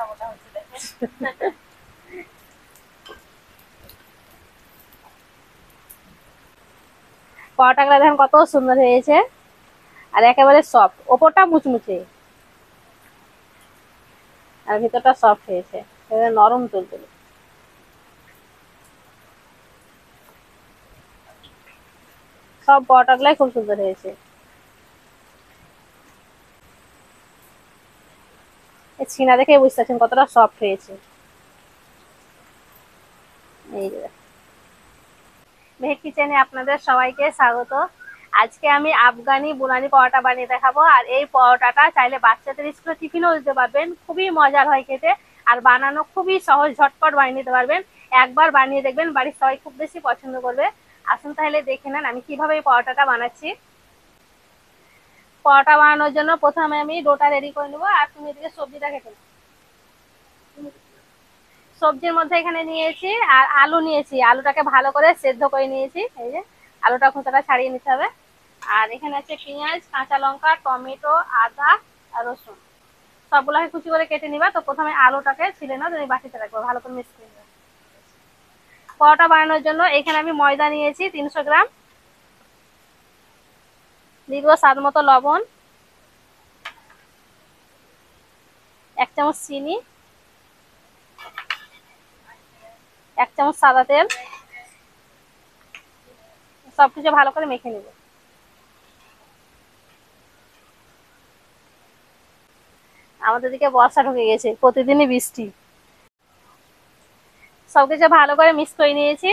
মোটা মোটা হচ্ছে দেখেন। পরোটাগুলো দেখেন কত সুন্দর হয়েছে, আর একেবারে সফট, ওপরটা মুচমুচে আর ভিতরটা সফট হয়েছে, নরম তুলতুলে। সব পরোটাগুলাই খুব সুন্দর হয়েছে। ছিনা দেখে বুঝতে পারছেন কতটা সফট হয়েছে। এই যে মেহেক কিচেনে আপনাদের সবাইকে স্বাগত। আজকে আমি আফগানি বুনানি পরোটা বানিয়ে দেখাবো। আর এই পরোটাটা চাইলে বাচ্চাদের স্কুলে টিফিনও দিতে পারবেন, খুবই মজার হয় খেতে, আর বানানো খুবই সহজ, ঝটপট বানিয়ে নিতে পারবেন। একবার বানিয়ে দেখবেন, বাড়ির সবাই খুব বেশি পছন্দ করবে। আসুন তাহলে দেখে নেন আমি কিভাবে এই পরোটাটা বানাচ্ছি। পরোটা বানানোর জন্য প্রথমে আমি ডোটা রেডি করে নেবো, আর তুমি এদিকে সবজিটা কেটে নেবো। সবজির মধ্যে এখানে নিয়েছি আর আলু নিয়েছি, আলুটাকে ভালো করে সেদ্ধ করে নিয়েছি। এই যে আলুটা খোসাটা ছাড়িয়ে নিতে হবে। আর এখানে আছে পেঁয়াজ, কাঁচা লঙ্কা, টমেটো, আদা আর রসুন, সবগুলোকে কুচি করে কেটে নিবা। তো প্রথমে আলুটাকে ছিলে নাও, তুমি বাটিতে রাখবো, ভালো করে মিক্স করে নেবে। পরোটা বানানোর জন্য এখানে আমি ময়দা নিয়েছি 300 গ্রাম, দিব স্বাদ মতো লবণ, 1 চামচ চিনি, 1 চামচ সাদা তেল, সবকিছু ভালো করে মেখে নিব। আমাদের দিকে বর্ষা ঢুকে গেছে, প্রতিদিনই বৃষ্টি। সবকিছু ভালো করে মিক্স করে নিয়েছি।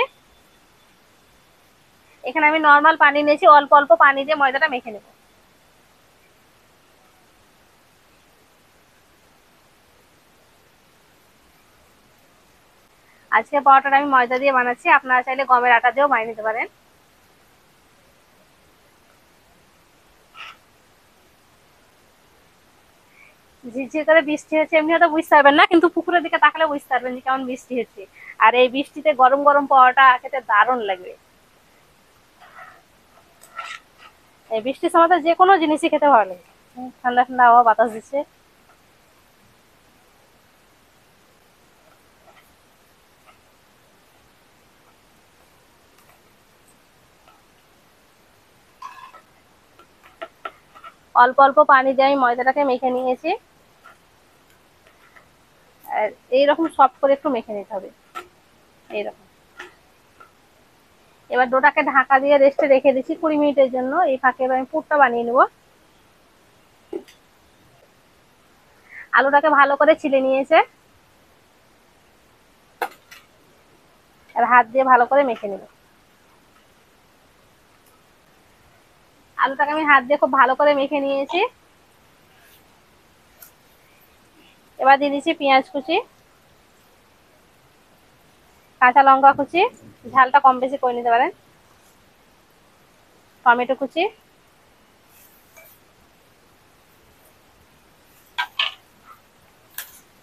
এখানে আমি নর্মাল পানি নিয়েছি, অল্প অল্প পানি দিয়ে ময়দাটা মেখে নেব। আজকে পরোটাটা আমি ময়দা দিয়ে বানাচ্ছি, আপনারা চাইলে গমের আটা দিয়েও বানিয়ে নিতে পারেন। ঝিরঝির করে বৃষ্টি হচ্ছে, এমনি হয়তো বুঝতে পারবেন না, কিন্তু পুকুরের দিকে তাকালে বুঝতে পারবেন যে কেমন বৃষ্টি হচ্ছে। আর এই বৃষ্টিতে গরম গরম পরোটা খেতে দারুণ লাগবে। এই বৃষ্টির সময় তো যে কোনো জিনিসই খেতে ভালো লাগে। ঠান্ডা ঠান্ডা আবহাওয়া, বাতাস দিচ্ছে। অল্প অল্প পানি দিয়ে আমি ময়দাটাকে মেখে নিয়েছি। আর এইরকম সফট করে একটু মেখে নিতে হবে, এইরকম। এবার ডোটাকে ঢাকা দিয়ে রেস্টে রেখে দিচ্ছি 20 মিনিটের জন্য। এই ফাঁকে এবার আমি পুরটা বানিয়ে নেব। আলুটাকে ভালো করে ছিলে নিয়েছে, আর হাত দিয়ে ভালো করে মেখে নেব। আলুটাকে আমি হাত দিয়ে খুব ভালো করে মেখে নিয়েছি। এবার দিয়ে দিচ্ছি পেঁয়াজ কুচি, কাঁচা লঙ্কা কুচি, ঝালটা কম বেশি করে নিতে পারেন, টমেটো কুচি,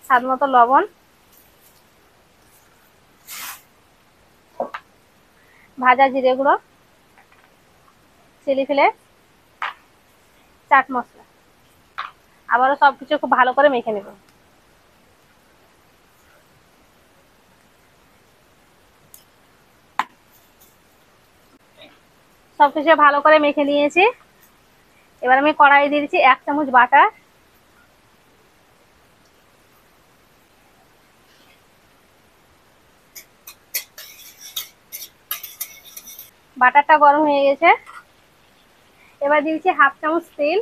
স্বাদ মতো লবণ, ভাজা জিরে গুঁড়ো, চিলি ফ্লেক্স, চাট মশলা। আবারও সবকিছু খুব ভালো করে মেখে নেব। সবকিছু ভালো করে মেখে নিয়েছি। এবার আমি কড়াই দিয়ে দিচ্ছি 1 চামচ বাটার। বাটারটা গরম হয়ে গেছে। এবার দিয়েছি 1/2 চামচ তেল,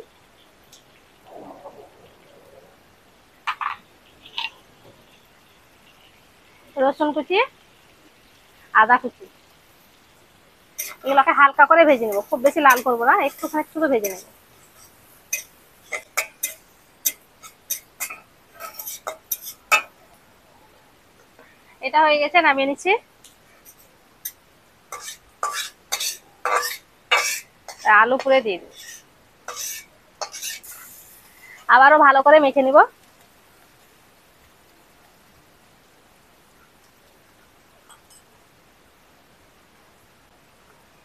রসুন কুচি, আদা কুচি। এগুলোকে হালকা করে ভেজে নেবো, খুব বেশি লাল করবো না, একটুখানি শুধু ভেজে নেবো। এটা হয়ে গেছে, নামিয়ে নিচ্ছি। আলু পুড়ে দিয়ে দিই, আবারও ভালো করে মেখে নিব।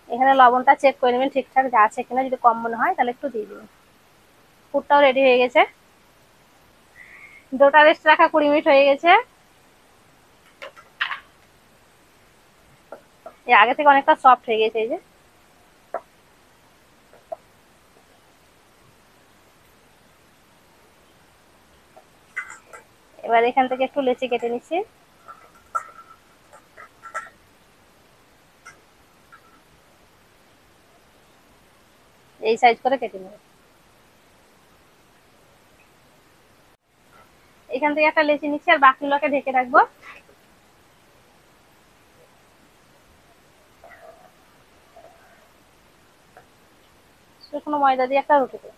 এখানে লবণটা চেক করে নেবেন ঠিকঠাক যা আছে কিনা, যদি কম মনে হয় তাহলে একটু দিয়ে দিবেন। পুরটাও রেডি হয়ে গেছে। ডোটা রেস্ট রাখা 20 মিনিট হয়ে গেছে। এই আগে থেকে অনেকটা সফট হয়ে গেছে। এই যে এবার এখান থেকে একটু লেচি কেটে নিচ্ছি। এই সাইজ করে কেটে নেব। এখান থেকে একটা লেচি নিচ্ছি আর বাকিগুলোকে ঢেকে রাখবো। শুকনো ময়দা দিয়ে একটা রুটি দেবো।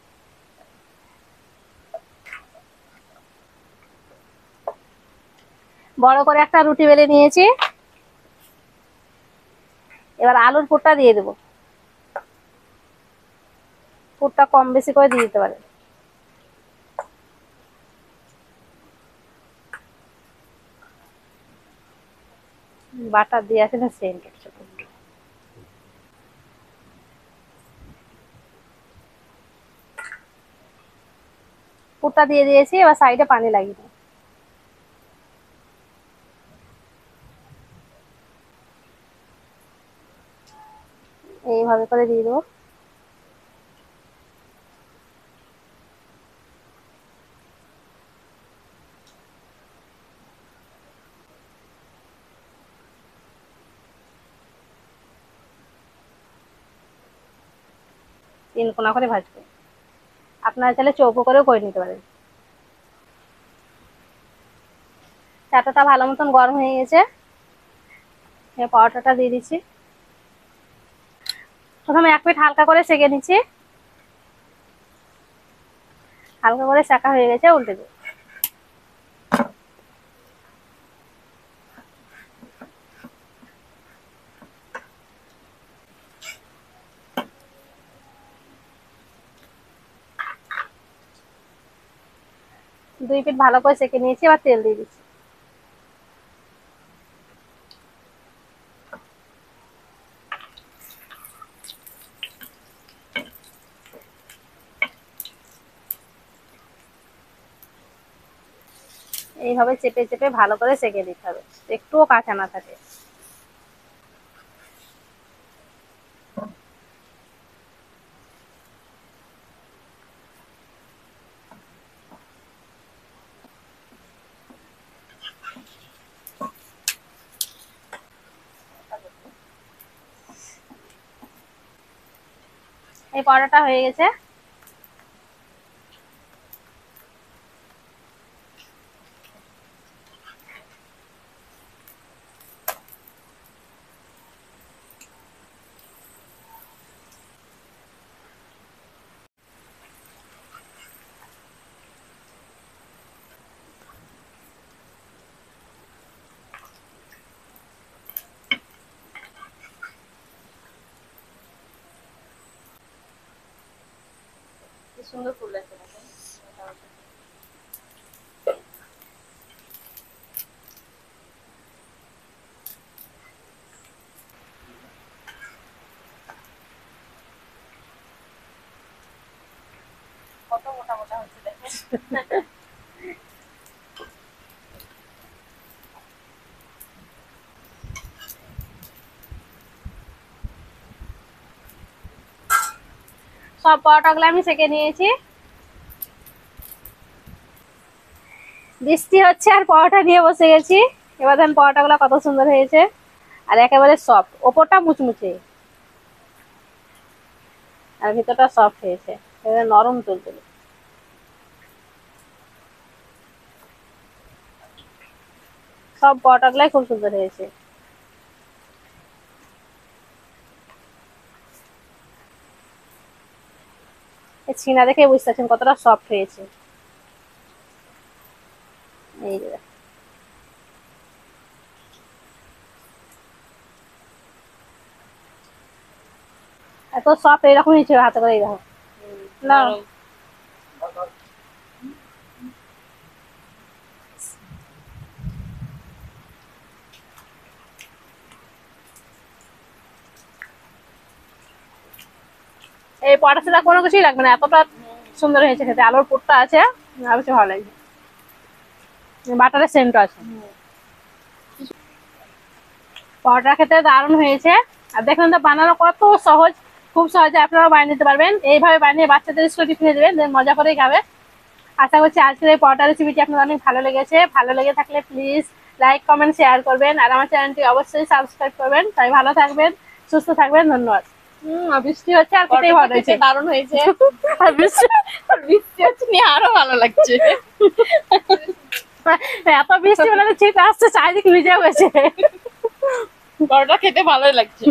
বড় করে একটা রুটি বেলে নিয়েছি। এবার আলুর পুরটা দিয়ে দেবো। পুরটা কম বেশি করে দিয়ে দিতে পারে। বাটার দিয়ে আছে না সেন্ট। পুরটা দিয়ে দিয়েছি, এবার সাইডে পানি লাগিয়ে দেবো। এইভাবে করে দিয়ে দেবো। তিন কোনা করে ভাজবো। আপনারা চাইলে চৌকো করেও করে নিতে পারেন। চাটাটা ভালো মতন গরম হয়ে গেছে। পরোটাটা দিয়ে দিচ্ছি। প্রথমে 1 মিনিট হালকা করে সেঁকে নিচ্ছি। হালকা করে সেঁকা হয়ে গেছে, উল্টে দেবো। দুই পিঠ ভালো করে সেঁকে নিয়েছি, এবার তেল দিয়ে দিচ্ছি। এইভাবে চেপে চেপে ভালো করে সেঁকে দিতে হবে, একটুও কাঁচা না থাকে। এই পরোটাটা হয়ে গেছে। কি সুন্দর ফুল লাগছে। কত মোটা মোটা হচ্ছে দেখেন। সব পরোটাগুলো আমি সেঁকে নিয়েছি। বৃষ্টি হচ্ছে আর পরোটা নিয়ে বসে গেছি। এবার দেখেন পরোটাগুলো কত সুন্দর হয়েছে, আর একেবারে সফট। ওপরটা মুচমুচে আর ভিতরটা সফট হয়েছে, নরম তুলতুলে। সব পরোটাগুলাই খুব সুন্দর হয়েছে। ছিনা দেখে বুঝতে পারছেন কতটা সফট হয়েছে। এই যে এত সফট, এরকমই ছিল হাতে করে। দেখো না, এই পরোটা ছাড়া কোনো কিছুই লাগবে না, এতটা সুন্দর হয়েছে খেতে। আলুর পুরটা আছে, আর বেশি ভালো লাগছে। বাটারের সেন্ট আছে। পরোটা খেতে দারুণ হয়েছে। আর দেখুন তো বানানো কত সহজ, খুব সহজে আপনারাও বানিয়ে নিতে পারবেন। এইভাবে বানিয়ে বাচ্চাদের স্কুলে টিফিনে দেবেন, মজা করেই খাবে। আশা করছি আজকের এই পরোটা রেসিপিটি আপনাদের অনেক ভালো লেগেছে। ভালো লেগে থাকলে প্লিজ লাইক কমেন্ট শেয়ার করবেন, আর আমার চ্যানেলটি অবশ্যই সাবস্ক্রাইব করবেন। তাই ভালো থাকবেন, সুস্থ থাকবেন, ধন্যবাদ। বৃষ্টি হচ্ছে আর খেতেই ভালো হয়েছে, দারুণ হয়েছে। আর বৃষ্টি বৃষ্টি হচ্ছে নিয়ে আরো ভালো লাগছে। এত বৃষ্টি মানে শীত আসছে, চারিদিক ভিজে গেছে। পরোটা খেতে ভালোই লাগছে।